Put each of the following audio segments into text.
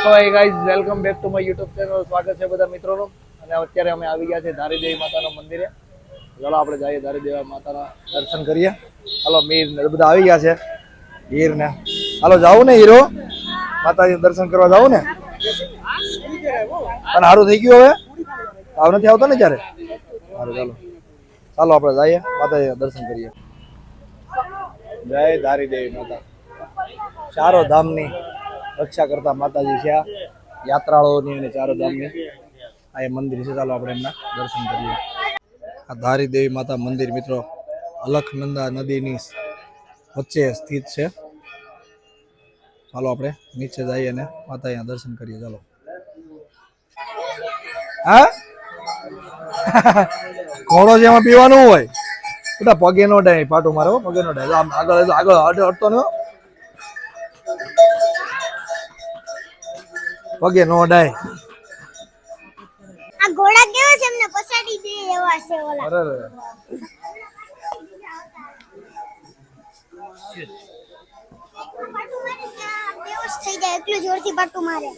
So hi guys, welcome back to my YouTube channel. સ્વાગત છે બધા મિત્રોનું. અને અત્યારે અમે આવી ગયા છે ધારીદેવી માતાના મંદિરે. ચાલો આપણે જઈએ ધારીદેવી માતાના દર્શન કરીએ. હાલો મીર ને બધા આવી ગયા છે. હીર ને હાલો જાવું ને હીરો માતાજી દર્શન કરવા જાવું ને. અને સારું થઈ ગયું હવે આવ નથી આવતો ને ત્યારે. સારું ચાલો ચાલો આપણે જઈએ માતાજી દર્શન કરીએ. જય ધારીદેવી માતા. ચારો ધામની રક્ષા કરતા માતાજી છે. યાત્રાળુઓની અને ચારો ધામની આ એ મંદિર છે. ચાલો આપણે એમના દર્શન કરીએ. આ ધારીદેવી માતા મંદિર મિત્રો અલખનંદા નદીની વચ્ચે સ્થિત છે. ચાલો આપણે નીચે જઈએ અને માતાજીના દર્શન કરીએ. ચાલો. હા ઘોડો જેમાં પીવાનું હોય બધા પગે નો ડાય પાટું મારે પગે નો ડાય આગળ આગળ અડતો ને પગે નો ડાય. આ ઘોડા કેવા છે એમને પછાડી દે એવા છે ઓલા. અરે પાટું મારે ત્યાં બેહોશ થઈ જાય એટલું જોરથી પાટું મારે.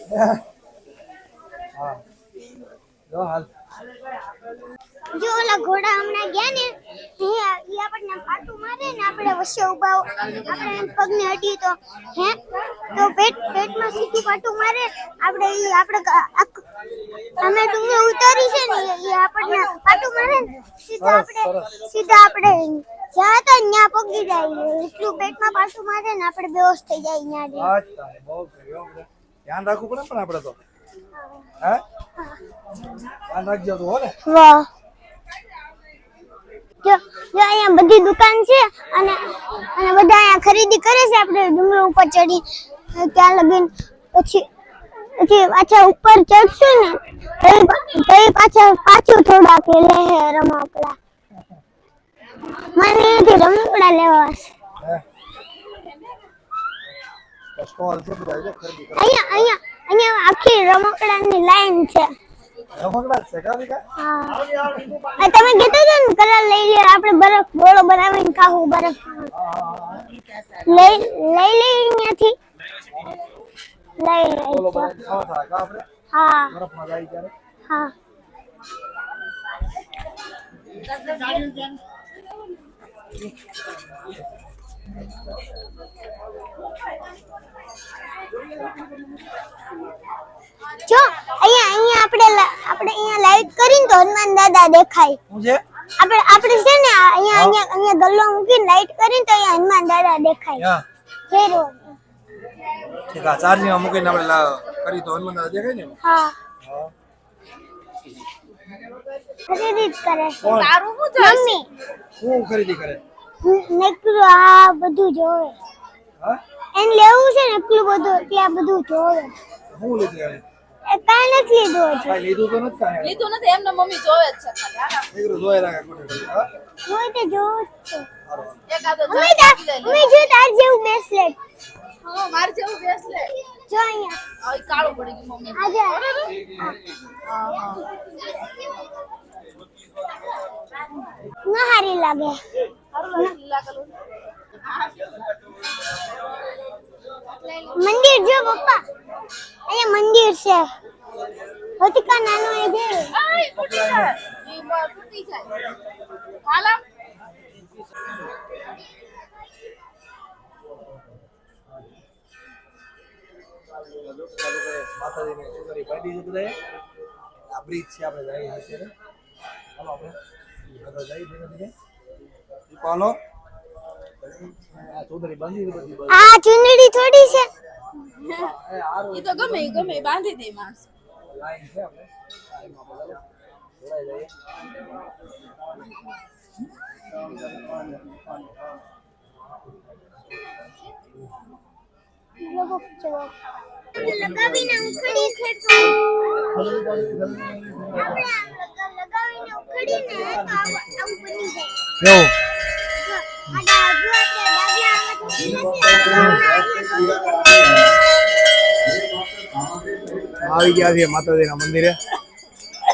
હા જો હાલ જો ઓલા ઘોડા હમણાં ગયા ને ઈ આપણને પાટું મારે ને આપણે વચ્ચે ઊભા આપણે એમ પગને અડીએ તો તો પેટમાં સીધું પાટું મારે આપણે ઈ આપણે અમે ડુંગર ઉતારી છે ને ઈ આપણને પાટું મારે ને સીધા આપણે જ્યાં હતા ત્યાં પગી જાય એટલું પેટમાં પાટું મારે ને આપણે બેહોશ થઈ જાય ત્યાં. અચ્છા બહુ ધ્યાન રાખવું પડે પણ આપણે તો હે ધ્યાન રાખજો તો હો ને. વાહ જો અહીંયા બધી દુકાન છે અને બધા અહીંયા ખરીદી કરે છે. આપણે ડુંગર ઉપર ચડી ત્યાં લગીને પછી પાછા ઉપર ચડશું ને તો પાછું થોડાક લે રમકડા. મને એથી રમકડા લેવા છે. સ્ટોલ છે બધા છે ખરીદી કરે. અહીંયા આખી રમકડાની લાઈન છે. રમકડા છે કા બીકા. હા તમે કીધું છે ને કલર લઈ લે આપણે બરફ ગોળો બનાવીને ખાવું બરફ લઈ અહીંયાથી લઈ બોલો બરફ ખાવા થાય કા આપણે. હા બરફમાં જાય ત્યારે હા જો અહીંયા આપણે અહીંયા લાઈટ કરીને તો હનુમાન દાદા દેખાય. શું છે આપણે છે ને અહીંયા ગલ્લો મૂકીને લાઈટ કરીને તો અહીંયા હનુમાન દાદા દેખાય. હા ફેરો ઠીક આ ચાર્જિંગમાં મૂકીને આપણે કરી તો હનુમાન દાદા દેખાય ને. હા હા ખરીદી જ કરે છે. તારું મમ્મી શું ખરીદી કરે. નકરું આ બધું જોવે. હા એને લેવું છે ને એટલું બધું એટલે આ બધું જોવે. શું લીધું એને એ કાંઈ નથી લીધું હજુ. કાંઈ લીધું તો નથી કાંઈ લીધું નથી એમને મમ્મી જોવે જ છે દીકરો જોઈ રાખે ખોટે હા હું તો જોઉં જ છું. એકાદો મમ્મી જો તાર જેવું બ્રેસલેટ હા માર જેવું બેસલે જો અહીંયા આ કાળું પડી ગયું મમ્મી આજે ના હારી લાગે. લીલા કલર મંદિર જો પપ્પા અહીંયા મંદિર છે. હોતિકા નાનો એ છે. આય ફૂટી જાય ઈ બાર ફૂટી જાય હાલા માતાજીને છોકરી બાંધી છે બધાએ. આ બ્રિજ છે આપણે જઈએ છીએ. ચાલો આપણે આગળ જઈએ ધીમે ધીમે. ચાલો આ છોકરી બાંધી છે બધી આ ચુંદડી થોડી છે. ઈ તો ગમે ઈ બાંધી દે માણસ લાઈન છે આપણે લાઈનમાં આપણે જોડાઈ જઈએ. લોકો ચલો લગાવીને ઉખડી ખેડતો આપણે લગાવીને ઉખડીને તો આવું બની જાય. આવી ગયા છીએ માતાજીના મંદિરે.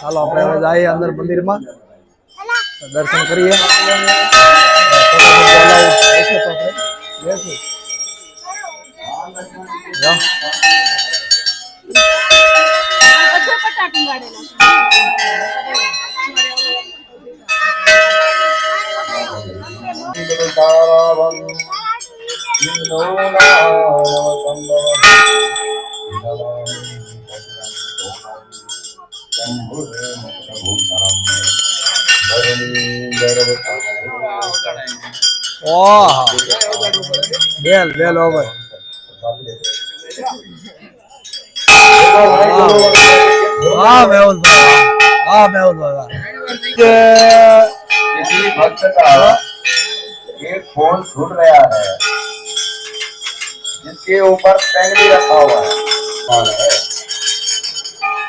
ચાલો આપણે હવે જઈએ અંદર મંદિરમાં દર્શન કરીએ. ઓહ બેલ બેલ over વાહ મેહુલ ભાઈ વાહ મેહુલ ભાઈ किसी भक्त का एक फोन छूट गया है जिसके ऊपर पेन भी रखा हुआ है और है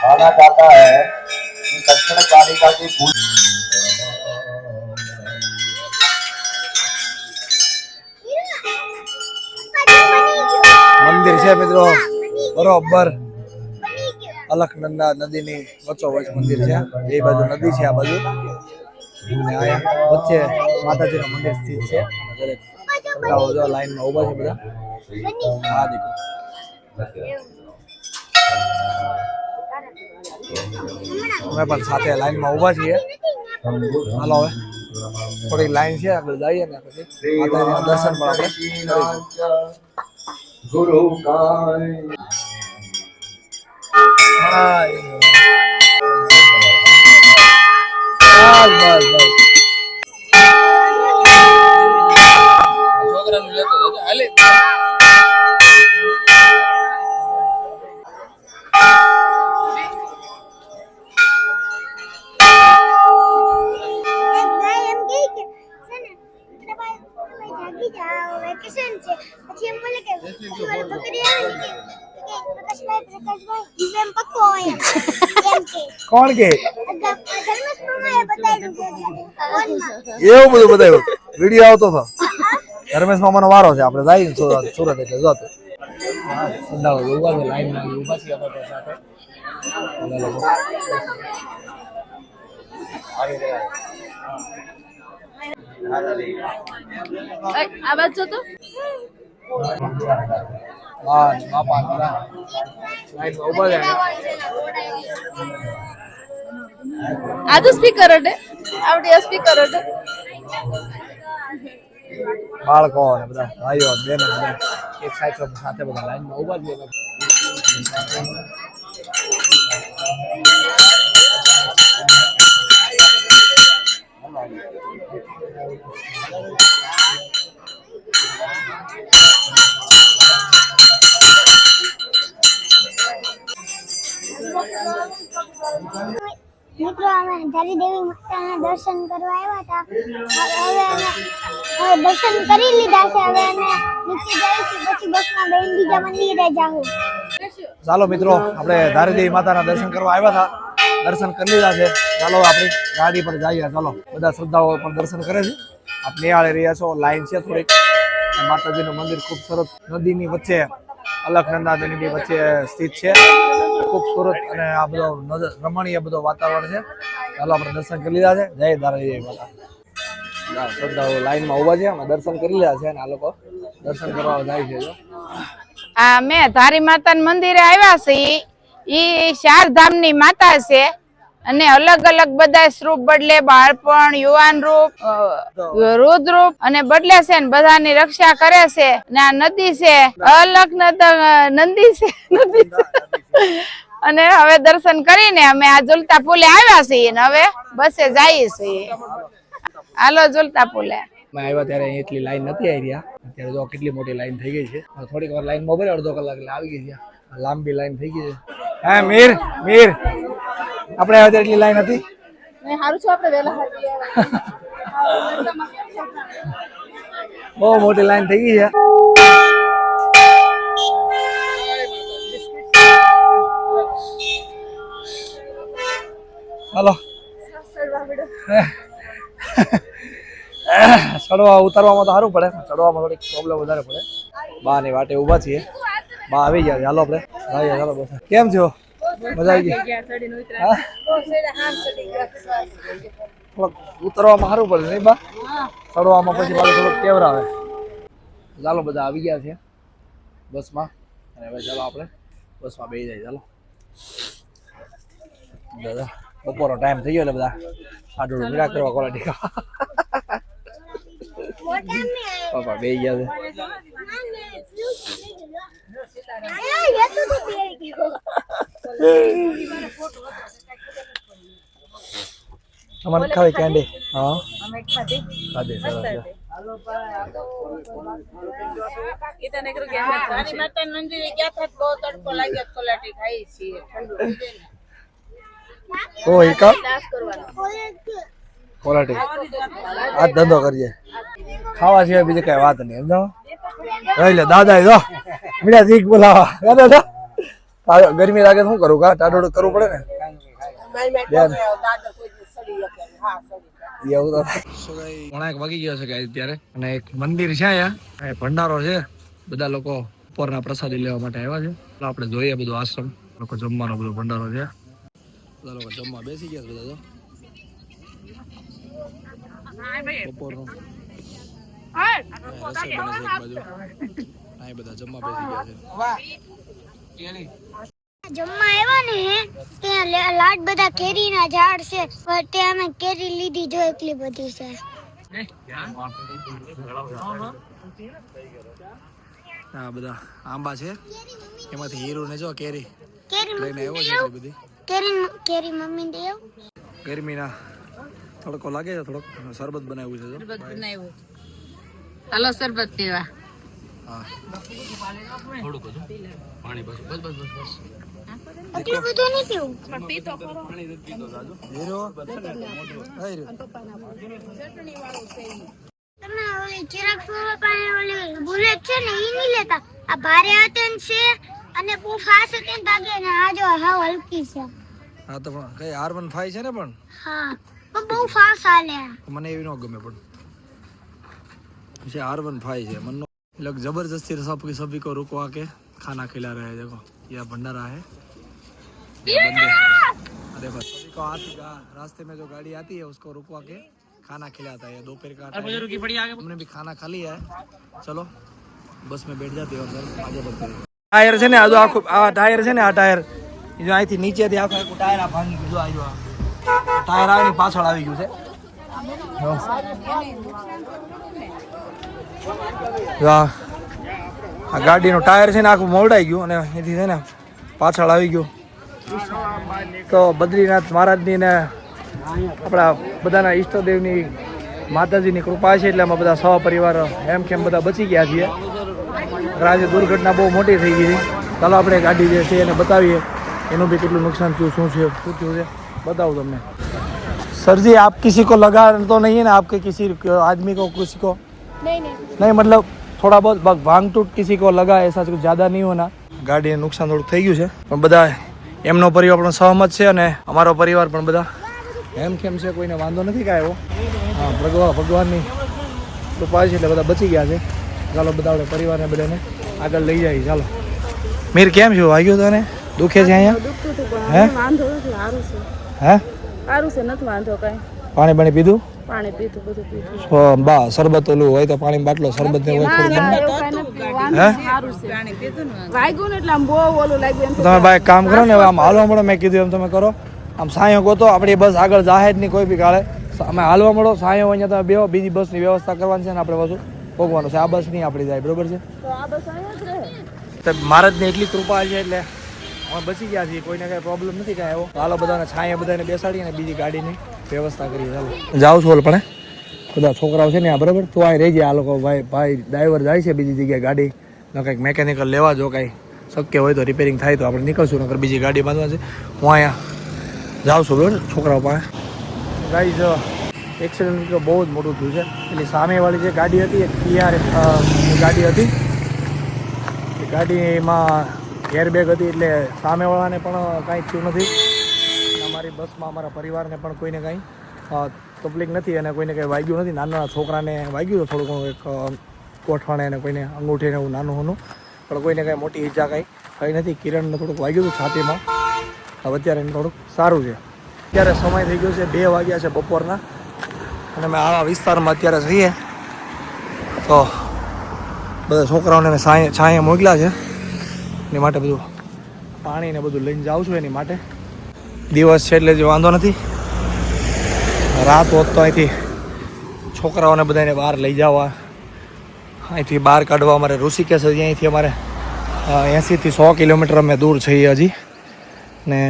माना जाता है कि दक्षिण कालिका की पूजा મંદિર છે મિત્રો બરોબર બની ગયું અલખનંદા નદીની વચ્ચોવચ મંદિર છે એ બાજુ નદી છે આ બાજુ અને આયા વચ્ચે માતાજીનું મંદિર સ્થિત છે દરેક છોકરાઓ જો લાઈનમાં ઊભા છે બધા હા દેખો અમે પણ સાથે લાઈનમાં ઊભા છીએ હાલો હવે થોડી લાઈન છે આગળ જઈએ ને પછી માતાજીના દર્શન પણ આપણે કરીશું. गुरु का હા બસ બસ બસ એક ગાય એમ કહે કે છે ને તમે જાગી જાઓ વેકેશન છે પછી એમ બોલે કે તમારી બકરી આવે ને કે પ્રકાશભાઈ જીવેમ પક્કો હોય એમ કે કોણ કે ધર્મેશ મામાએ બતાવ્યું કે ફોનમાં એવું બધું બતાવ્યું વિડીયો આવતો હતો ધર્મેશ મામાનો વારો છે આપણે જઈએ સુરત સુરત એટલે જોતો સંડાવ ઉભા છે લાઈન માં ઉભા છીએ આપણે સાથે બધા લોકો આવી રહ્યા આ બાજુ જો તો હા બાપા બધા લાઈન માં ઉભા છે આ તો સ્પીકર હટે આવડી સ્પીકર હટે બાળકો ને બધા ભાઈઓ બહેનો બધા એક સાથે બધા લાઈનમાં ઉભા છે મિત્રો અમે ધારી દેવી માતાના દર્શન કરવા આવ્યા હતા હવે દર્શન કરી લીધા છે હવે અમે નીચે જઈશું પછી બસમાં બેન બીજા મંદિરે જાવું ચાલો મિત્રો આપણે ધારીદેવી માતાના દર્શન કરવા આવ્યા હતા દર્શન કરી લીધા છે ચાલો આપણી ગાડી પર જઈએ ચાલો બધા શ્રદ્ધાળુઓ પણ દર્શન કરે છે આપ નિહાળી રહ્યા છો લાઈન છે થોડીક માતાજીનું મંદિર ખૂબ સરસ નદીની વચ્ચે અલખનંદા નદીની વચ્ચે સ્થિત છે ખૂબ સુરત અને આ બધો રમણીય બધો વાતાવરણ છે ચાલો આપણે દર્શન કરી લીધા છે જય ધારીદેવી માતા શ્રદ્ધાળુઓ લાઈનમાં ઊભા છે અમે દર્શન કરી લીધા છે અને આ લોકો દર્શન કરવા જાય છે જો આ મેં ધારી માતાના મંદિરે આવ્યા છે ઈ 4 ધામની માતા છે અને અલગ અલગ બધા સ્વરૂપ બદલે બાળપણ યુવાન રૂપ રુદ્ર રૂપ અને બદલે છે ને બધાની રક્ષા કરે છે ને આ નદી છે અલગ નદી છે નદી છે અને હવે દર્શન કરીને અમે આ ઝુલતા પુલે આવ્યા છીએ ને હવે બસે જઈએ છીએ હાલો ઝુલતા પુલે મેં આવ્યા ત્યારે અહીં એટલી લાઈન નથી આવી રહ્યા અત્યારે જો કેટલી મોટી લાઈન થઈ ગઈ છે થોડીક વાર લાઈન મોબાઈલ અડધો કલાક એટલે આવી ગઈ છે લાંબી લાઈન થઈ ગઈ છે હા મીર મીર આપણે આવ્યા ત્યારે એટલી લાઈન હતી મેં હારું છું આપણે વેલા બહુ મોટી લાઈન થઈ ગઈ છે હાલો ચડવા ઉતારવામાં તો સારું પડે ચડવામાં થોડીક પ્રોબ્લેમ વધારે પડે બા ની વાટે ઊભા છીએ બા આવી ગયા ચાલો આપણે ચાલો બસ કેમ છો મજા આવી ગઈ થોડોક ઉતરવામાં સારું પડે નહીં બા ચડવામાં પછી પાછું થોડુંક કેવરાવે ચાલો બધા આવી ગયા છે બસમાં અને હવે ચાલો આપણે બસમાં બેસી જાય ચાલો દાદા બપોરનો ટાઈમ થઈ ગયો એટલે બધા આડું મીરા કરવા ક્વોલિટી પપ્પા બે ગયા છે તમને ખાવી કેન્ડી હા ખાધી સરસ તારી માતાના મંદિરે ગયા હતા બહુ તડકો લાગ્યો કોલાટી ખાઈ છીએ તો એકા ક્વોલિટી આ ધંધો કરીએ ખાવા સિવાય બીજી કઈ વાત નહીં સમજો એટલે દાદા જો મીડા દીક બોલાવા દાદા ગરમી લાગે શું કરું કા ટાઢોડું કરવું પડે ને બેન એવું તો ઘણા વાગી ગયો છે કે અત્યારે અને એક મંદિર છે અહીંયા ભંડારો છે બધા લોકો ઉપરના પ્રસાદી લેવા માટે આવ્યા છે આપણે જોઈએ બધું આશ્રમ લોકો જમવાનો બધો ભંડારો છે બધા લોકો જમવા બેસી ગયા બધા તો બપોરનું બધા જમવા બેસી ગયા છે જમવા આવ્યા ને ત્યાં લાડ બધા કેરીના ઝાડ છે પણ ત્યાં અમે કેરી લીધી જો એટલી બધી છે આ બધા આંબા છે એમાંથી હીરો ને જો કેરી કેરી લઈને આવ્યો છે એટલી બધી કેરી મમ્મી દે ગરમીના તડકો લાગે છે થોડોક શરબત બનાવ્યું છે હાલો શરબત પીવા હા થોડું બધું પાણી બસ બસ બસ બસ બસ એટલું બધું નહીં પીવું પણ પીતો ખરો પાણી નથી પીતો જાજો હીરો તમે ઓલી ચિરાગ ફોવા પાણી ઓલી બુલેટ છે ને ઈ નહીં લેતા આ ભારે હાથન છે અને બહુ ફાસ્ટ હતી ભાગે ને આ જો હાવ હલકી છે હા તો પણ કઈ R15 છે ને પણ હા પણ બહુ ફાસ્ટ હાલે મને એવી ન ગમે પણ છે R15 છે મને लोग जबरदस्ती सभी को रुकवा के खाना खिला रहे हैं देखो यह भंडारा है देखो सभी को रास्ते में जो गाड़ी आती है उसको रुकवा के खाना खिलाता है दोपहर का हमने भी खाना खा लिया है चलो बस में बैठ जाते और आगे बढ़ते हैं टायर છે ને આ જો આખો આ ટાયર છે ને આ ટાયર જો અહીંથી નીચેથી આખો એક ટાયર આ ભાંગી ગયું જો આ જો ટાયર આવીને પાછળ આવી ગયું છે આ ગાડીનું ટાયર છે ને આખું મોવડાઈ ગયું અને અહીંથી છે ને પાછળ આવી ગયું તો બદ્રીનાથ મહારાજની ને આપણા બધાના ઈષ્ટદેવની માતાજીની કૃપા છે એટલે અમે બધા સહપરિવાર એમ કેમ બધા બચી ગયા છીએ આજે દુર્ઘટના બહુ મોટી થઈ ગઈ ચાલો આપણે ગાડી જે છે એને બતાવીએ એનું બી કેટલું નુકસાન થયું શું છે શું થયું છે बताऊँ तुमने सर जी आप किसी को लगा तो नहीं है ना आपके किसी आदमी को किसी को नहीं मतलब थोड़ा बहुत भांग टूट किसी को लगा ऐसा कुछ ज़्यादा नहीं होना गाड़ी नुकसान थोड़ું થઈ ગયું છે પણ બધા એમનો પરિવાર પણ સહમત છે અને અમારો પરિવાર પણ બધા એમ કેમ છે કોઈને વાંધો નથી કાંઈ એવો હા ભગવાનની કૃપા છે એટલે બધા બચી ગયા છે ચાલો બધા આપણે પરિવારને બધાને આગળ લઈ જાય ચાલો મીર કેમ છો વાગ્યો તને દુખે છે અહીંયા હે વાંધો નથી સારું છે હે સારું છે નથી વાંધો કઈ પાણી પાણી પીધું પાણી પીધું બધું પીધું બા શરબત ઓલું હોય તો પાણી બાટલો શરબત ને હોય થોડું હે સારું છે વાગ્યું ને એટલે આમ બહુ ઓલું લાગ્યું એમ તમે ભાઈ કામ કરો ને આમ હાલવા મળો મેં કીધું એમ તમે કરો આમ સાયો ગોતો આપણી બસ આગળ જાહેર ની કોઈ બી કાળે અમે હાલવા મળો સાયો અહીંયા તમે બેહો બીજી બસની વ્યવસ્થા કરવાની છે ને આપણે પાછું ભોગવાનું છે આ બસ નહીં આપણી જાય બરોબર છે તો આ બસ અહીંયા જ રહે મહારાજની એટલી કૃપા છે એટલે અમે બચી ગયા છીએ કોઈને કાંઈ પ્રોબ્લેમ નથી કાંઈ એવો હાલો બધાને છાંયે બધાને બેસાડીએ ને બીજી ગાડીની વ્યવસ્થા કરીએ ચાલો જાઉં છું પણ બધા છોકરાઓ છે ને આ બરાબર તો અહીં રહી જાય આ લોકો ભાઈ ડ્રાઈવર જાય છે બીજી જગ્યાએ ગાડી કંઈક મેકેનિકલ લેવા જો કાંઈ શક્ય હોય તો રિપેરિંગ થાય તો આપણે નીકળશું નકર બીજી ગાડી બાંધવા છે હું અહીંયા જાઉં છું બરાબર છોકરાઓ પાસે ગાડી જો એક્સિડન્ટ તો બહુ જ મોટું થયું છે એટલે સામેવાળી જે ગાડી હતી એ ટીઆર ગાડી હતી એ ગાડીમાં એરબેગ હતી એટલે સામેવાળાને પણ કાંઈ થયું નથી અમારી બસમાં અમારા પરિવારને પણ કોઈને કાંઈ તકલીફ નથી અને કોઈને કંઈ વાગ્યું નથી નાના છોકરાને વાગ્યું હતું થોડું ઘણું એક કોઠવાણે અને કોઈને અંગૂઠીને એવું નાનું હોનું પણ કોઈને કાંઈ મોટી ઈજા કાંઈ થઈ નથી કિરણને થોડુંક વાગ્યું હતું છાતીમાં હવે અત્યારે એને થોડુંક સારું છે અત્યારે સમય થઈ ગયો છે 2 વાગ્યા છે બપોરના અને અમે આવા વિસ્તારમાં અત્યારે જઈએ તો બધા છોકરાઓને મેં છાંયે મોકલ્યા છે એની માટે બધું પાણી ને બધું લઈને જાઉં છું એની માટે દિવસ છે એટલે જો વાંધો નથી રાત હોત તો અહીંથી છોકરાઓને બધાને બહાર લઈ જવા અહીંથી બહાર કાઢવા અમારે ઋષિકેશ હજી અહીંથી અમારે 80 થી 100 કિલોમીટર અમે દૂર છીએ હજી ને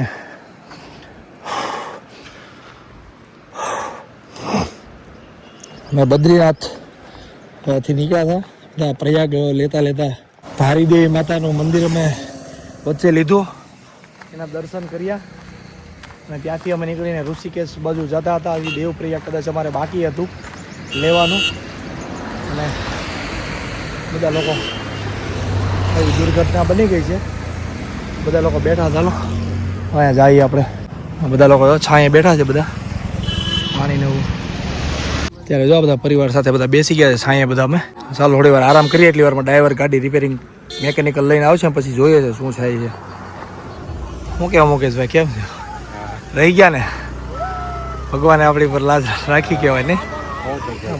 અમે બદ્રીનાથ થી નીકળ્યા હતા પ્રયાગ લેતા લેતા ધારીદેવી માતાનું મંદિર અમે વચ્ચે લીધું, એના દર્શન કર્યા અને ત્યાંથી અમે નીકળીને ઋષિકેશ બાજુ જતા હતા. હજી દેવપ્રયાગ કદાચ અમારે બાકી હતું લેવાનું. અને બધા લોકો આવી દુર્ઘટના બની ગઈ છે, બધા લોકો બેઠા. ચાલો અહીંયા જઈએ આપણે. બધા લોકો છાંયે બેઠા છે, બધા પાણીને એવું. ત્યારે જો બધા પરિવાર સાથે બધા બેસી ગયા છે છાંયે બધા અમે. ચાલો થોડી વાર આરામ કરીએ. એટલી વારમાં ડ્રાઈવર ગાડી રિપેરિંગ મેકેનિકલ લઈને આવશે, પછી જોઈએ છે શું થાય છે. શું કહેવા મુકેશભાઈ, કેમ છે? રહી ગયા ને? ભગવાને આપણી પર લાજ રાખી કહેવાય ને.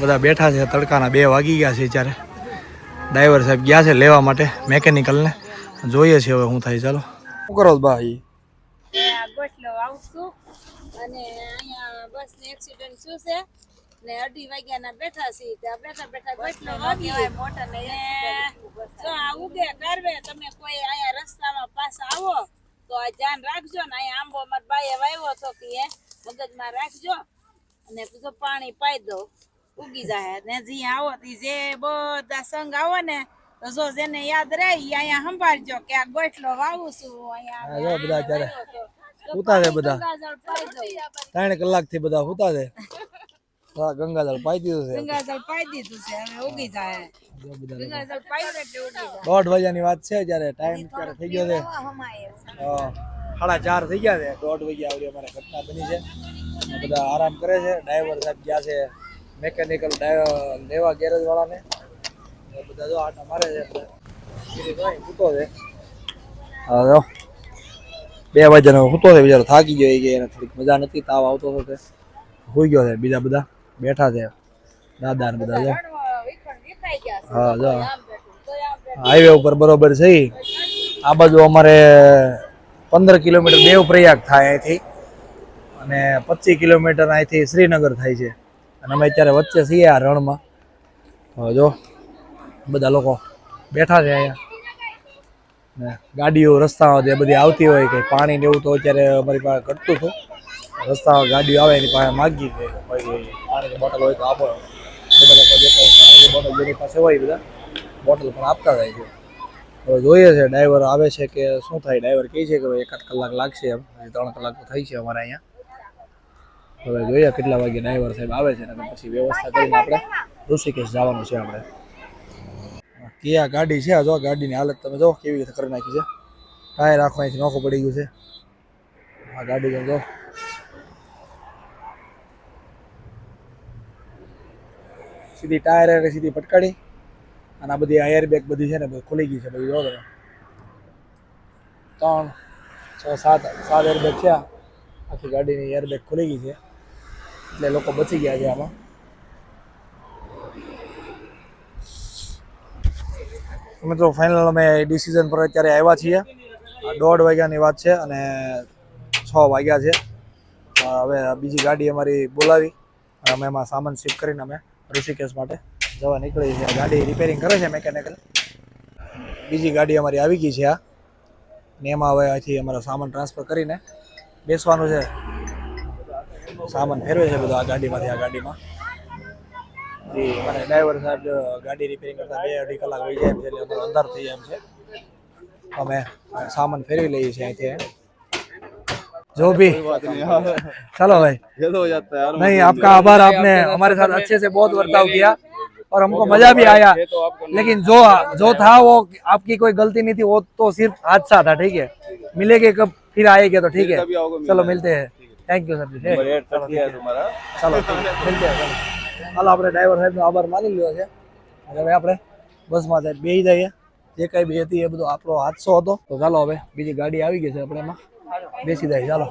બધા બેઠા છે, તડકાના 2 વાગી ગયા છે ત્યારે. ડ્રાઈવર સાહેબ ગયા છે લેવા માટે મેકેનિકલને. જોઈએ છે હવે શું થાય. ચાલો શું કરો ભાઈ? ગોઠલો આવશું અને અહીંયા બસ ને એક્સિડન્ટ શું છે ને 2:30 વાગ્યાના બેઠા છીએ. ત્યાં બેઠા બેઠા ગોઠલો વાગી મોટર ને જો આ ઉગે કરવે. તમે કોઈ અહીંયા રસ્તામાં પાછા આવો તો આ ધ્યાન રાખજો ને. અહીંયા આંબો માર બાએ વાવ્યો હતો કે મગજમાં રાખજો અને જો પાણી પાઈ દો, ઉગી જાય. ને જી આવો તી જે બધા સંગ આવો ને તો જો જેને યાદ રહે અહીંયા સંભાળજો કે આ ગોઠલો વાવું છું. અહીંયા બધા અત્યારે ઉતા છે, બધા 3 કલાકથી બધા ઉતા છે. ગંગાજળ પાઈ દીધું છે, ગંગાજળ પાઈ દીધું છે, હવે ઉગી જાય. ગંગાજળ પાયું એટલે ઉગી જાય. 1:30 વાગ્યાની વાત છે જ્યારે ટાઈમ ત્યારે થઈ ગયો છે 4:30 થઈ ગયા છે. 1:30 વાગ્યા આવડી અમારે ઘટના બની છે. બધા આરામ કરે છે. ડ્રાઈવર સાહેબ ગયા છે મેકેનિકલ લેવા ગેરેજ વાળાને. બધા જો આટા મારે છે. સૂતો છે. હા જો 2 વાગ્યાનો સૂતો છે બિચારો, થાકી ગયો. એને થોડીક મજા નથી, તાવ આવતો હતો તે હોઈ ગયો છે. બીજા બધા બેઠા છે, દાદા ને બધા જો. હા જો હાઈવે ઉપર બરોબર છે. આ બાજુ અમારે 15 કિલોમીટર દેવપ્રયાગ થાય અહીંથી અને 25 કિલોમીટર અહીંથી શ્રીનગર થાય છે. અને અમે અત્યારે વચ્ચે છીએ આ રણમાં. જો બધા લોકો બેઠા છે અહીંયા. ને ગાડીઓ રસ્તામાં જે બધી આવતી હોય કે પાણી ને એવું તો અત્યારે અમારી પાસે ઘટતું હતું. રસ્તામાં ગાડીઓ આવે એની પાસે માગી પાણીની બોટલ હોય તો આપો. બધા લોકો જે કંઈ પાણીની બોટલ જેની પાસે હોય બધા બોટલ પણ આપતા જાય છે. હવે જોઈએ છે ડ્રાઈવર આવે છે કે શું થાય. ડ્રાઈવર કહે છે કે 1-8 કલાક લાગશે, એમ 3 કલાક તો થઈ છે અમારે અહીંયા. હવે જોઈએ કેટલા વાગે ડ્રાઈવર સાહેબ આવે છે, અને પછી વ્યવસ્થા કરીને આપણે ઋષિકેશ જવાનું છે. આપણે કિયા ગાડી છે. જો ગાડીની હાલત તમે જો કેવી રીતે કરી નાખી છે. ટાયર આખો અહીંથી નોખું પડી ગયું છે. આ ગાડી જો સીધી ટાયર એટલે સીધી પટકાડી. અને આ બધી એર બેગ બધી છે ને બધી ખુલી ગઈ છે. બધી જો તમે 3, 6, 7 એર બેગ છે. આખી ગાડીની એર બેગ ખુલી ગઈ છે એટલે લોકો બચી ગયા છે આમાં. મિત્રો ફાઇનલ અમે ડિસિઝન પર અત્યારે આવ્યા છીએ. 1:30 વાગ્યાની વાત છે અને 6 વાગ્યા છે. હવે બીજી ગાડી અમારી બોલાવી અને અમે એમાં સામાન શિફ્ટ કરીને અમે ઋષિકેશ માટે જવા નીકળી છે. ગાડી રિપેરિંગ કરે છે મેકેનિકલ. બીજી ગાડી અમારી આવી ગઈ છે આ, ને એમાં હવે અહીંથી અમારો સામાન ટ્રાન્સફર કરીને બેસવાનું છે. સામાન ફેરવે છે બધો આ ગાડીમાંથી આ ગાડીમાં. જી મને ડ્રાઈવર સાહેબ ગાડી રિપેરિંગ કરતા 2-2.5 કલાક વહી જાય એમ છે, એટલે અમારો અંધાર થઈ જાય એમ છે. અમે सामान फेरवी लीजिए चाहिए थे जो भी चलो भाई ये तो हो जाता है यार। नहीं आपका आभार, आपने हमारे साथ अच्छे से बहुत बर्ताव किया और हमको मजा भी आया, लेकिन जो था वो आपकी कोई गलती नहीं थी, वो तो सिर्फ हादसा था। ठीक है, मिलेंगे कब फिर आएंगे तो ठीक है, चलो मिलते हैं। थैंक यू सर जी। चलो मिलते हैं। चलो આપણે ડ્રાઈવર સાહેબનો આભાર માની લીધો છે। હવે આપણે બસમાં જાય બેસી જઈએ, જે કઈ બી હતી એ બધો આપણો હાદસો હતો। તો ચાલો હવે બીજી ગાડી આવી ગઈ છે, આપણે એમાં બેસી જાય। ચાલો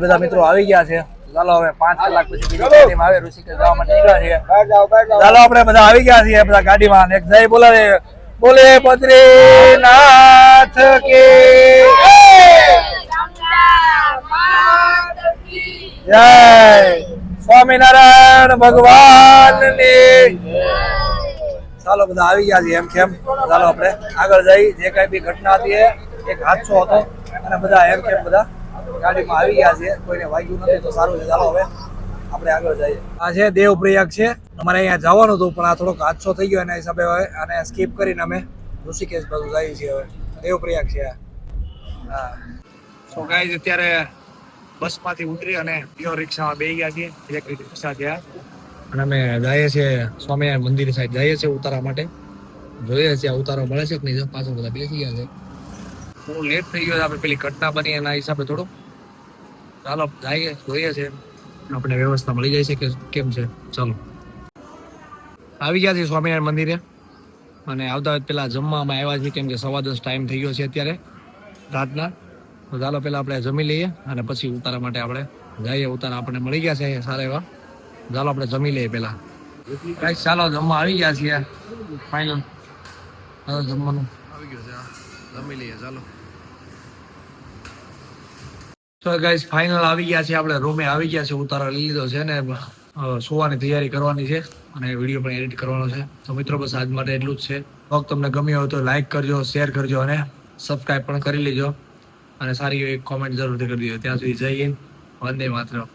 બધા મિત્રો આવી ગયા છે, ચાલો હવે 5 કલાક પછી બીજી ગાડીમાં આવે ઋષિકેશ જવા માટે નીકળ્યા છીએ। ચાલો આપણે બધા આવી ગયા છીએ બધા ગાડીમાં, એક જય બોલાવે, બોલે બદ્રીનાથ કી જય, સ્વામિનારાયણ ભગવાનની। ચાલો બધા આવી ગયા છે એમ કેમ, ચાલો આપણે આગળ જઈ। જે કઈ બી ઘટના હતી એક હાદસો હતો અને બધા એમ કેમ બધા ગાડીમાં આવી ગયા છે, કોઈને વાગ્યું નથી તો સારું છે। ચાલો હવે આપણે આગળ જઈએ। આ છે દેવપ્રયાગ છે, અમારે અહીંયા જવાનું હતું પણ આ થોડોક હાદસો થઈ ગયો એના હિસાબે હવે આને સ્કીપ કરીને અમે ઋષિકેશ બાજુ જાય છે હવે દેવપ્રયાગ છે હા સો ગાઈઝ અત્યારે બસમાંથી ઉતરી અને પ્યોર રિક્ષામાં બેસી ગયા છીએ ઇલેક્ટ્રિક રિક્ષા છે અને અમે જઈએ છીએ સ્વામિનારાયણ મંદિર સાઈડ જઈએ છીએ ઉતારા માટે જોઈએ છીએ ઉતારો મળે છે કે નહીં પાછળ બધા બેસી ગયા છે થોડું લેટ થઈ ગયો આપણે પેલી ઘટના બની એના હિસાબે થોડું ચાલો જઈએ જોઈએ છે આપણે વ્યવસ્થા મળી જાય છે કે કેમ છે ચાલો આવી ગયા છે સ્વામિનારાયણ મંદિરે અને આવતા પેલા જમવામાં આવ્યા છે કેમ કે 10:15 ટાઈમ થઈ ગયો છે અત્યારે રાતના તો ચાલો પેલા આપણે જમી લઈએ અને પછી ઉતારા માટે આપણે જઈએ ઉતારા આપણને મળી ગયા છે સારા એવા ચાલો આપણે જમી લઈએ પેલા ગાઈસ ચાલો જમવા આવી ગયા છીએ ફાઇનલ હવે જમવાનું આવી ગયું છે જમી લઈએ ચાલો તો ગાઈસ ફાઇનલ આવી ગયા છે આપણે રૂમે આવી ગયા છે ઉતારો લઈ લીધો છે ને સુવાની તૈયારી કરવાની છે અને વિડીયો પણ એડિટ કરવાનો છે તો મિત્રો બસ આજ માટે એટલું જ છે વ્લોગ તમને ગમ્યો હોય તો લાઈક કરજો શેર કરજો અને સબસ્ક્રાઇબ પણ કરી લેજો અને સારી એવી કોમેન્ટ જરૂરથી કરી દેજો ત્યાં સુધી જય હિન્દ વંદે માતરમ